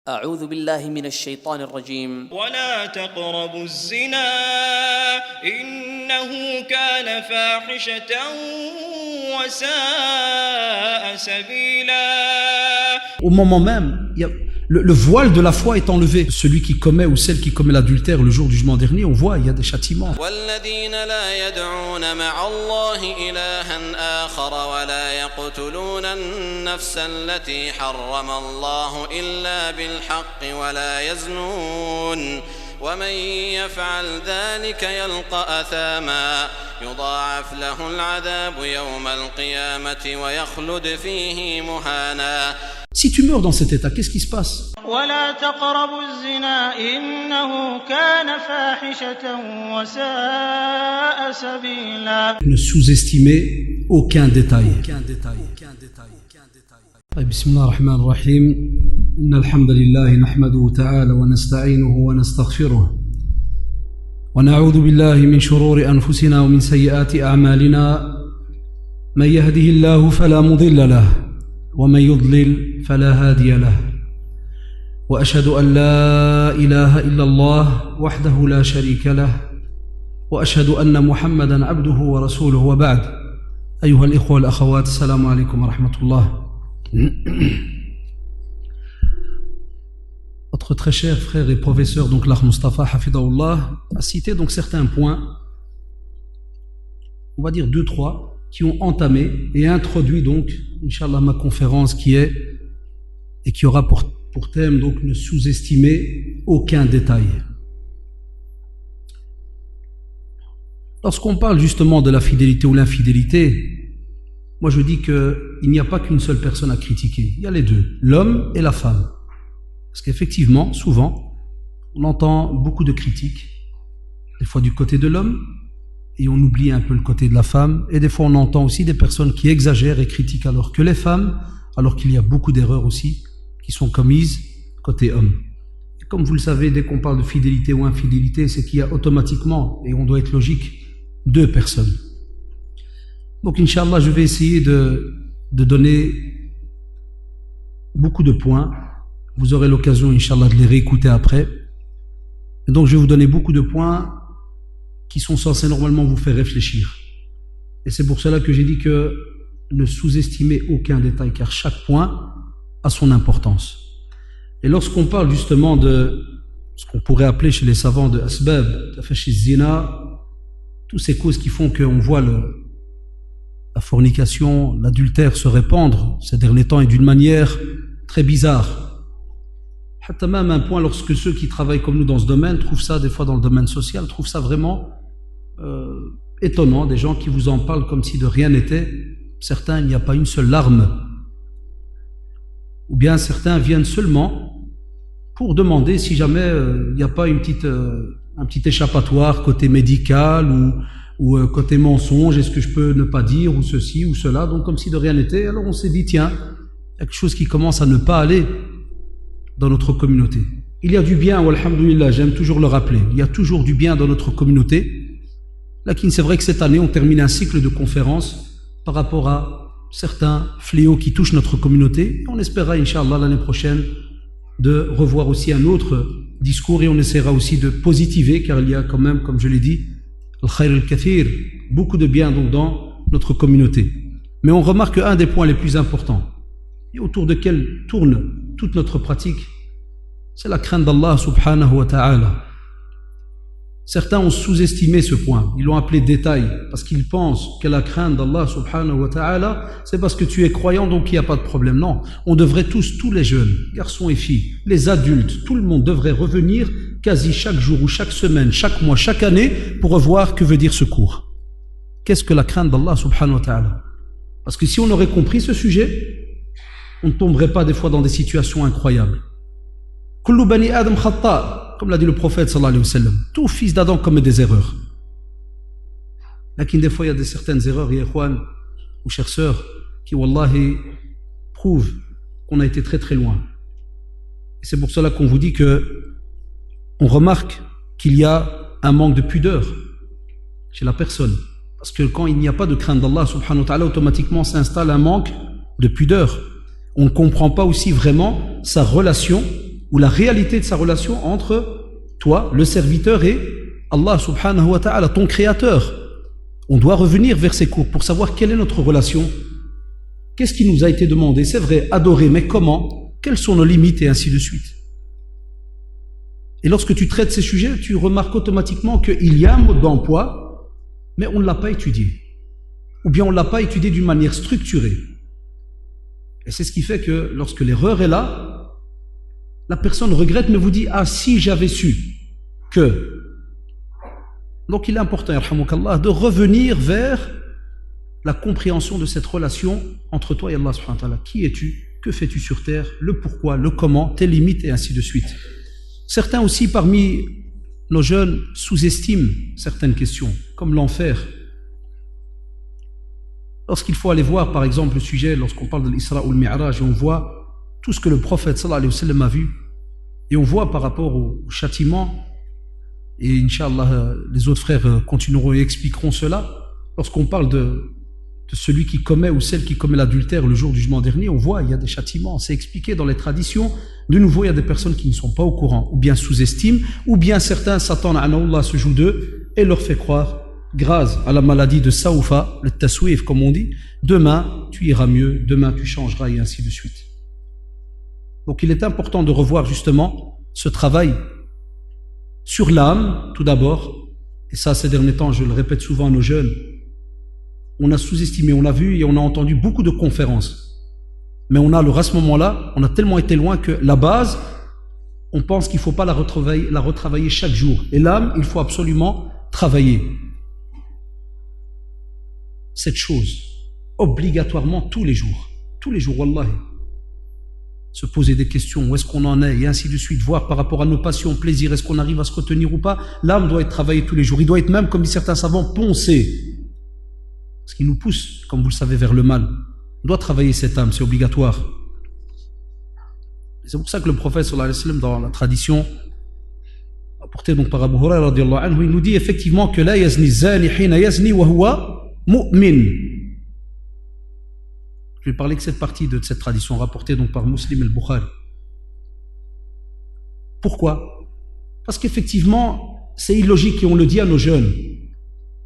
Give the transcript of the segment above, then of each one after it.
أعوذ بالله من الشيطان الرجيم ولا تقربوا الزنا إنه كان فاحشة وساء سبيلا. Au moment même, le voile de la foi est enlevé. Celui qui commet ou celle qui commet l'adultère le jour du jugement dernier, on voit, il y a des châtiments. والذين لا يدعون مع الله إلها آخر ولا يقتلون النفس التي حرم الله إلا بالحق ولا يزنون ومن يفعل ذلك يلقى أثاما يضاعف له العذاب يوم القيامة ويخلد فيه مهانا. Si tu meurs dans cet état, qu'est-ce qui se passe? ولا تقربوا الزنا إنه كان فاحشة وساء سبيلا. Ne sous-estimez aucun détail. بسم الله الرحمن الرحيم إن الحمد لله نحمده تعالى ونستعينه ونستغفره ونعوذ بالله من شرور أنفسنا ومن سيئات أعمالنا من يهده الله فلا مضل له ومن يضلل فلا هادي له وأشهد أن لا إله إلا الله وحده لا شريك له وأشهد أن محمدًا عبده ورسوله وبعد أيها الإخوة والأخوات السلام عليكم ورحمة الله. Notre très cher frère et professeur, donc l'Akh Mustafa Hafidahullah, a cité donc certains points, on va dire 2-3, qui ont entamé et introduit donc, Inch'Allah, ma conférence qui est, et qui aura pour thème donc ne sous-estimer aucun détail. Lorsqu'on parle justement de la fidélité ou l'infidélité, moi je dis qu'il n'y a pas qu'une seule personne à critiquer, il y a les deux, l'homme et la femme. Parce qu'effectivement, souvent, on entend beaucoup de critiques, des fois du côté de l'homme, et on oublie un peu le côté de la femme, et des fois on entend aussi des personnes qui exagèrent et critiquent alors que les femmes, alors qu'il y a beaucoup d'erreurs aussi qui sont commises côté homme. Et comme vous le savez, dès qu'on parle de fidélité ou infidélité, c'est qu'il y a automatiquement, et on doit être logique, deux personnes. Donc Inch'Allah, je vais essayer de donner beaucoup de points. Vous aurez l'occasion, Inch'Allah, de les réécouter après. Et donc je vais vous donner beaucoup de points qui sont censés normalement vous faire réfléchir. Et c'est pour cela que j'ai dit que ne sous-estimez aucun détail, car chaque point a son importance. Et lorsqu'on parle justement de ce qu'on pourrait appeler chez les savants de asbab, tafashi zina, toutes ces causes qui font qu'on voit la fornication, l'adultère se répandre ces derniers temps et d'une manière très bizarre. Hatta même un point, lorsque ceux qui travaillent comme nous dans ce domaine trouvent ça, des fois dans le domaine social, trouvent ça vraiment étonnant, des gens qui vous en parlent comme si de rien n'était. Certains, il n'y a pas une seule larme. Ou bien certains viennent seulement pour demander si jamais il n'y a pas un petit échappatoire côté médical ou côté mensonge, est-ce que je peux ne pas dire ou ceci ou cela, donc comme si de rien n'était. Alors on s'est dit, tiens, il y a quelque chose qui commence à ne pas aller dans notre communauté. Il y a du bien, walhamdoulilah, j'aime toujours le rappeler, il y a toujours du bien dans notre communauté. Là, c'est vrai que cette année, on termine un cycle de conférences par rapport à certains fléaux qui touchent notre communauté. On espérera, Inch'Allah, l'année prochaine, de revoir aussi un autre discours et on essaiera aussi de positiver, car il y a quand même, comme je l'ai dit, al-khayr al-kathir, beaucoup de bien donc dans notre communauté. Mais on remarque un des points les plus importants, et autour desquels tourne toute notre pratique, c'est la crainte d'Allah subhanahu wa ta'ala. Certains ont sous-estimé ce point, ils l'ont appelé détail, parce qu'ils pensent que la crainte d'Allah subhanahu wa ta'ala, c'est parce que tu es croyant, donc il n'y a pas de problème. Non, on devrait tous les jeunes, garçons et filles, les adultes, tout le monde devrait revenir quasi chaque jour ou chaque semaine, chaque mois, chaque année, pour revoir que veut dire ce cours. Qu'est-ce que la crainte d'Allah subhanahu wa ta'ala? Parce que si on aurait compris ce sujet, on ne tomberait pas des fois dans des situations incroyables. Kullu bani Adam khata', comme l'a dit le prophète sallallahu alayhi wa sallam. Tout fils d'Adam commet des erreurs. Mais des fois il y a certaines erreurs, ya ikhwan ou chères sœurs, qui wallahi prouvent qu'on a été très très loin. Et c'est pour cela qu'on vous dit que on remarque qu'il y a un manque de pudeur chez la personne. Parce que quand il n'y a pas de crainte d'Allah subhanahu wa ta'ala, automatiquement s'installe un manque de pudeur. On ne comprend pas aussi vraiment sa relation ou la réalité de sa relation entre toi, le serviteur, et Allah subhanahu wa ta'ala, ton créateur. On doit revenir vers ces cours pour savoir quelle est notre relation. Qu'est-ce qui nous a été demandé? C'est vrai, adorer, mais comment? Quelles sont nos limites et ainsi de suite. Et lorsque tu traites ces sujets, tu remarques automatiquement qu'il y a un mode d'emploi, mais on ne l'a pas étudié. Ou bien on ne l'a pas étudié d'une manière structurée. Et c'est ce qui fait que lorsque l'erreur est là, la personne regrette, mais vous dit « Ah, si j'avais su que… » Donc il est important, yarhamukallah, de revenir vers la compréhension de cette relation entre toi et Allah subhanahu wa ta'ala. Qui es-tu? Que fais-tu sur terre? Le pourquoi, le comment, tes limites et ainsi de suite. Certains aussi parmi nos jeunes sous-estiment certaines questions, comme l'enfer. Lorsqu'il faut aller voir par exemple le sujet, lorsqu'on parle de l'Isra ou le Mi'raj, et on voit tout ce que le prophète sallallahu alayhi wa sallam a vu, et on voit par rapport au châtiment, et Inch'Allah les autres frères continueront et expliqueront cela, lorsqu'on parle de celui qui commet ou celle qui commet l'adultère le jour du jugement dernier, on voit, il y a des châtiments, c'est expliqué dans les traditions. De nouveau, il y a des personnes qui ne sont pas au courant, ou bien sous-estiment, ou bien certains s'attendent à Allah se joue d'eux et leur fait croire, grâce à la maladie de Saoufa, le taswif comme on dit, demain tu iras mieux, demain tu changeras et ainsi de suite. Donc il est important de revoir justement ce travail sur l'âme, tout d'abord, et ça ces derniers temps, je le répète souvent à nos jeunes, on a sous-estimé, on l'a vu et on a entendu beaucoup de conférences. Mais on a, à ce moment-là, on a tellement été loin que la base, on pense qu'il ne faut pas la retravailler chaque jour. Et l'âme, il faut absolument travailler cette chose, obligatoirement tous les jours, wallahi. Se poser des questions, où est-ce qu'on en est, et ainsi de suite, voir par rapport à nos passions, plaisirs, est-ce qu'on arrive à se retenir ou pas. L'âme doit être travaillée tous les jours, il doit être même, comme disent certains savants, poncé. Ce qui nous pousse, comme vous le savez, vers le mal. On doit travailler cette âme, c'est obligatoire. C'est pour ça que le prophète sallallahu alayhi wa sallam, dans la tradition apportée donc par Abu Hurayra radiyallahu anhu, il nous dit effectivement que la yazni zani hina yazni wa huwa mu'min. Je vais parler que cette partie de cette tradition rapportée donc par Muslim al-Bukhari. Pourquoi? Parce qu'effectivement, c'est illogique et on le dit à nos jeunes.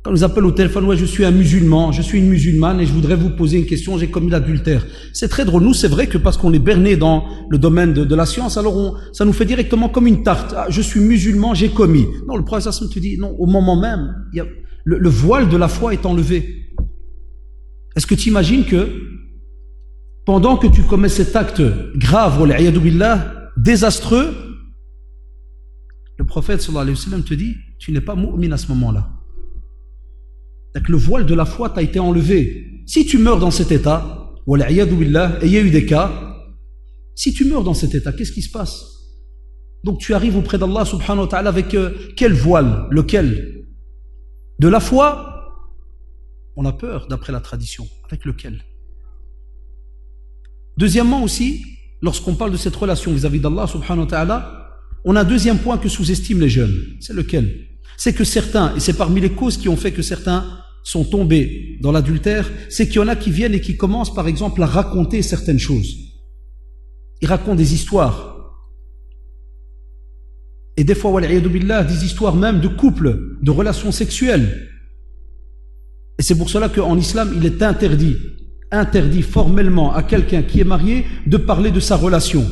Quand on nous appelle au téléphone, ouais, je suis un musulman, je suis une musulmane et je voudrais vous poser une question, j'ai commis l'adultère. C'est très drôle. Nous, c'est vrai que parce qu'on est berné dans le domaine de la science, alors ça nous fait directement comme une tarte. Ah, je suis musulman, j'ai commis. Non, le prophète te dit, non, au moment même, le voile de la foi est enlevé. Est-ce que tu imagines que pendant que tu commets cet acte grave, wal'iyadu billah, désastreux, le prophète sallallahu alayhi wa sallam te dit, tu n'es pas mu'min à ce moment-là. Donc le voile de la foi t'a été enlevé. Si tu meurs dans cet état, wal'iyadu billah, et il y a eu des cas, si tu meurs dans cet état, qu'est-ce qui se passe? Donc tu arrives auprès d'Allah subhanahu wa ta'ala avec quel voile? Lequel? De la foi? On a peur d'après la tradition. Avec lequel? Deuxièmement aussi, lorsqu'on parle de cette relation vis-à-vis d'Allah subhanahu wa ta'ala, on a un deuxième point que sous-estiment les jeunes. C'est lequel? C'est que certains, et c'est parmi les causes qui ont fait que certains sont tombés dans l'adultère, c'est qu'il y en a qui viennent et qui commencent par exemple à raconter certaines choses. Ils racontent des histoires. Et des fois, wal'iyadu billah, des histoires même de couples, de relations sexuelles. Et c'est pour cela qu'en islam, il est interdit formellement à quelqu'un qui est marié de parler de sa relation.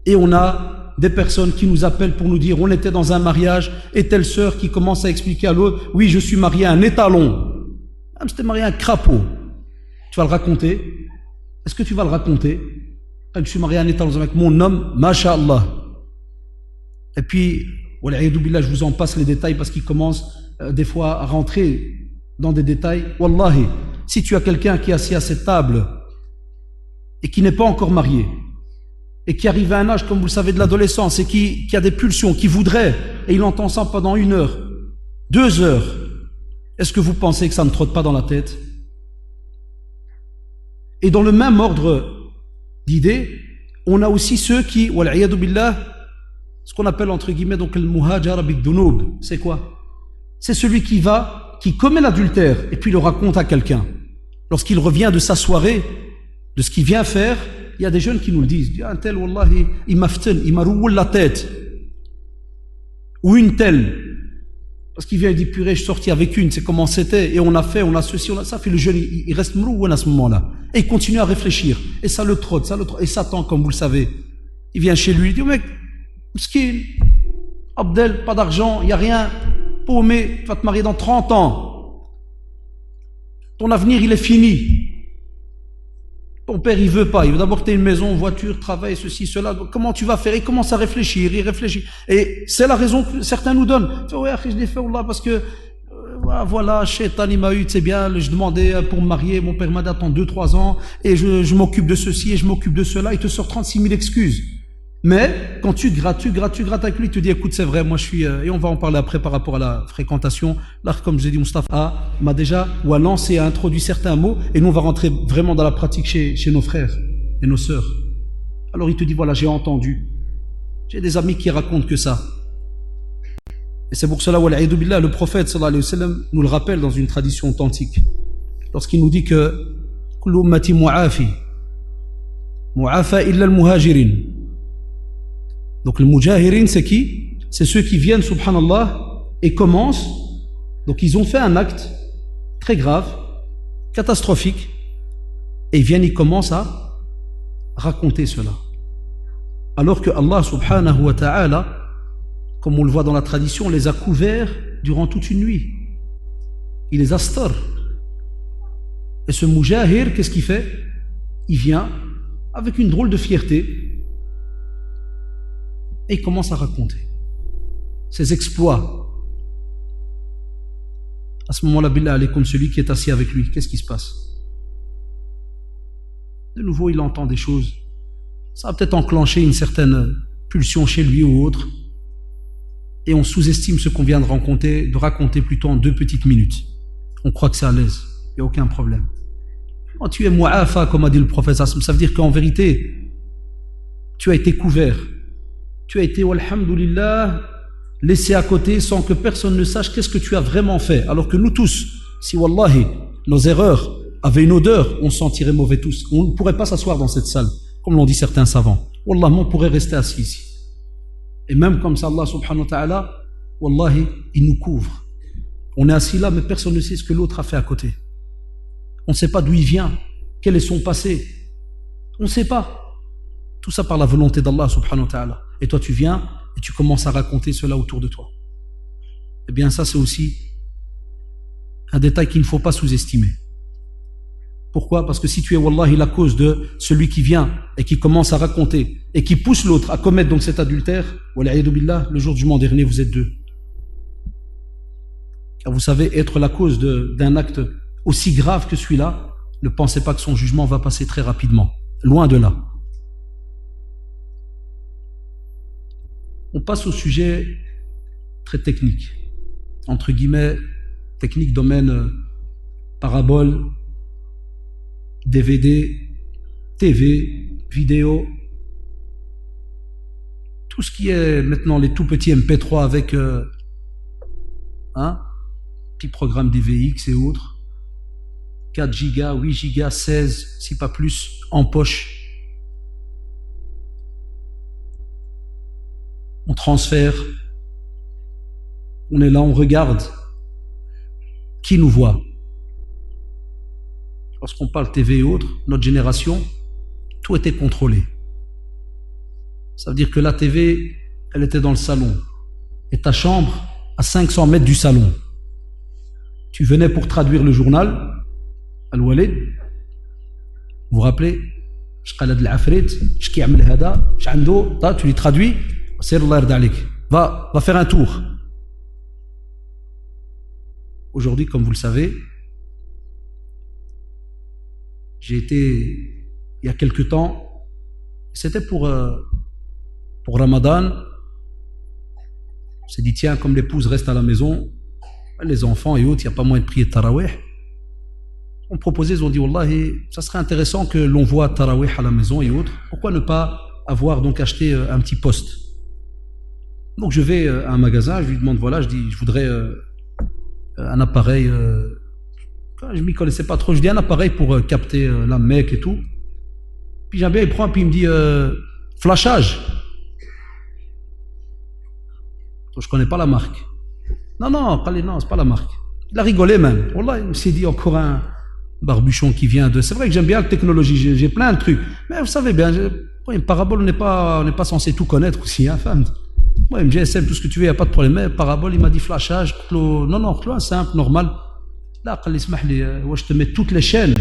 Et on a des personnes qui nous appellent pour nous dire on était dans un mariage et telle sœur qui commence à expliquer à l'autre oui je suis marié à un étalon, même si t'es marié à un crapaud, tu vas le raconter? Est-ce que tu vas le raconter? Je suis marié à un étalon avec mon homme, masha'Allah. Et puis wal'iyadu billah, je vous en passe les détails parce qu'il commence des fois à rentrer dans des détails. Wallahi, si tu as quelqu'un qui est assis à cette table et qui n'est pas encore marié et qui arrive à un âge, comme vous le savez, de l'adolescence et qui a des pulsions, qui voudrait, et il entend ça pendant 1 heure, 2 heures, est-ce que vous pensez que ça ne trotte pas dans la tête? Et dans le même ordre d'idées, on a aussi ceux qui, wal'iyadu billah, ce qu'on appelle entre guillemets donc le muhajara bid-dunub. C'est quoi? C'est celui qui commet l'adultère et puis le raconte à quelqu'un. Lorsqu'il revient de sa soirée, de ce qu'il vient faire, il y a des jeunes qui nous le disent. Un tel, wallahi, il m'a roulé la tête. Ou une telle. Parce qu'il vient et dit, purée, je suis sorti avec une, c'est comment c'était, et on a fait, on a ceci, on a ça. Fait le jeune, il reste mrouwen à ce moment-là. Et il continue à réfléchir. Et ça le trotte, et Satan, comme vous le savez. Il vient chez lui, il dit, oh mec, m'skin, Abdel, pas d'argent, il n'y a rien. Paumé, tu vas te marier dans 30 ans. Ton avenir, il est fini. Ton père, il veut pas. Il veut d'abord que tu aies une maison, voiture, travail, ceci, cela. Comment tu vas faire? Il commence à réfléchir, il réfléchit. Et c'est la raison que certains nous donnent. Ouais, je l'ai fait, Allah, parce que, voilà, Shaitan, il m'a eu, tu sais bien, je demandais pour me marier, mon père m'a dit, attends 2-3 ans, et je m'occupe de ceci, et je m'occupe de cela. Il te sort 36 000 excuses. Mais, quand tu grattes avec lui, il te dit, écoute, c'est vrai, moi je suis, et on va en parler après par rapport à la fréquentation. Là, comme je l'ai dit, Moustapha m'a déjà, ou a lancé, a introduit certains mots, et nous on va rentrer vraiment dans la pratique chez nos frères et nos sœurs. Alors il te dit, voilà, j'ai entendu. J'ai des amis qui racontent que ça. Et c'est pour cela, wala'idhu billah, le prophète, sallallahu alayhi wa sallam, nous le rappelle dans une tradition authentique. Lorsqu'il nous dit que, kullu ummati mu'afi, mu'afa illa al-muhajirin. Donc le mujahirin, c'est qui? C'est ceux qui viennent, subhanallah, et commencent. Donc ils ont fait un acte très grave, catastrophique, et ils commencent à raconter cela. Alors que Allah subhanahu wa ta'ala, comme on le voit dans la tradition, les a couverts durant toute une nuit. Il les a star. Et ce mujahir, qu'est-ce qu'il fait? Il vient avec une drôle de fierté, et il commence à raconter ses exploits. À ce moment-là, billah alaykoum, celui qui est assis avec lui, qu'est-ce qui se passe? De nouveau, il entend des choses. Ça va peut-être enclencher une certaine pulsion chez lui ou autre. Et on sous-estime ce qu'on vient de raconter plutôt en 2 petites minutes. On croit que c'est à l'aise. Il n'y a aucun problème. Quand tu es mu'afa, comme a dit le prophète, ça veut dire qu'en vérité, tu as été couvert. Tu as été, walhamdulillah, laissé à côté sans que personne ne sache qu'est-ce que tu as vraiment fait. Alors que nous tous, si wallahi, nos erreurs avaient une odeur, on se sentirait mauvais tous. On ne pourrait pas s'asseoir dans cette salle, comme l'ont dit certains savants. Wallah, on pourrait rester assis ici. Et même comme ça, Allah subhanahu wa ta'ala, wallahi, il nous couvre. On est assis là, mais personne ne sait ce que l'autre a fait à côté. On ne sait pas d'où il vient, quel est son passé. On ne sait pas. Tout ça par la volonté d'Allah subhanahu wa ta'ala. Et toi tu viens et tu commences à raconter cela autour de toi. Eh bien ça c'est aussi un détail qu'il ne faut pas sous-estimer. Pourquoi? Parce que si tu es wallahi la cause de celui qui vient et qui commence à raconter et qui pousse l'autre à commettre donc cet adultère, wala'iyadu billah, le jour du jugement dernier vous êtes 2. Car vous savez, être la cause d'un acte aussi grave que celui-là, ne pensez pas que son jugement va passer très rapidement. Loin de là. On passe au sujet très technique, entre guillemets, technique domaine parabole, DVD, TV, vidéo, tout ce qui est maintenant les tout petits MP3 avec petit programme DVX et autres, 4 gigas, 8 gigas, 16, si pas plus, en poche. On transfère, on est là, on regarde. Qui nous voit? Lorsqu'on parle TV et autres, notre génération, tout était contrôlé. Ça veut dire que la TV, elle était dans le salon. Et ta chambre, à 500 mètres du salon. Tu venais pour traduire le journal, Al-Walid, vous vous rappelez? Tu lui traduis, va faire un tour. Aujourd'hui, comme vous le savez, j'ai été, il y a quelque temps, c'était pour Ramadan, on s'est dit, tiens, comme l'épouse reste à la maison, les enfants et autres, il n'y a pas moyen de prier Tarawih. On proposait, ils ont dit, Wallahi, ça serait intéressant que l'on voit Tarawih à la maison et autres. Pourquoi ne pas avoir donc acheté un petit poste? Donc je vais à un magasin, je lui demande, voilà, je dis, je voudrais un appareil, je m'y connaissais pas trop, je dis un appareil pour capter la Mecque et tout. Puis j'aime bien, il prend, puis il me dit flashage. Je connais pas la marque. Non, c'est pas la marque. Il a rigolé même. Wallah, il s'est dit encore un barbuchon qui vient de... C'est vrai que j'aime bien la technologie, j'ai plein de trucs. Mais vous savez bien, une parabole, on n'est pas censé tout connaître aussi, hein, femme. Moi, GSM, tout ce que tu veux, il n'y a pas de problème. Mais parabole, il m'a dit flashage. Non, simple, normal. Là, je te mets toutes les chaînes.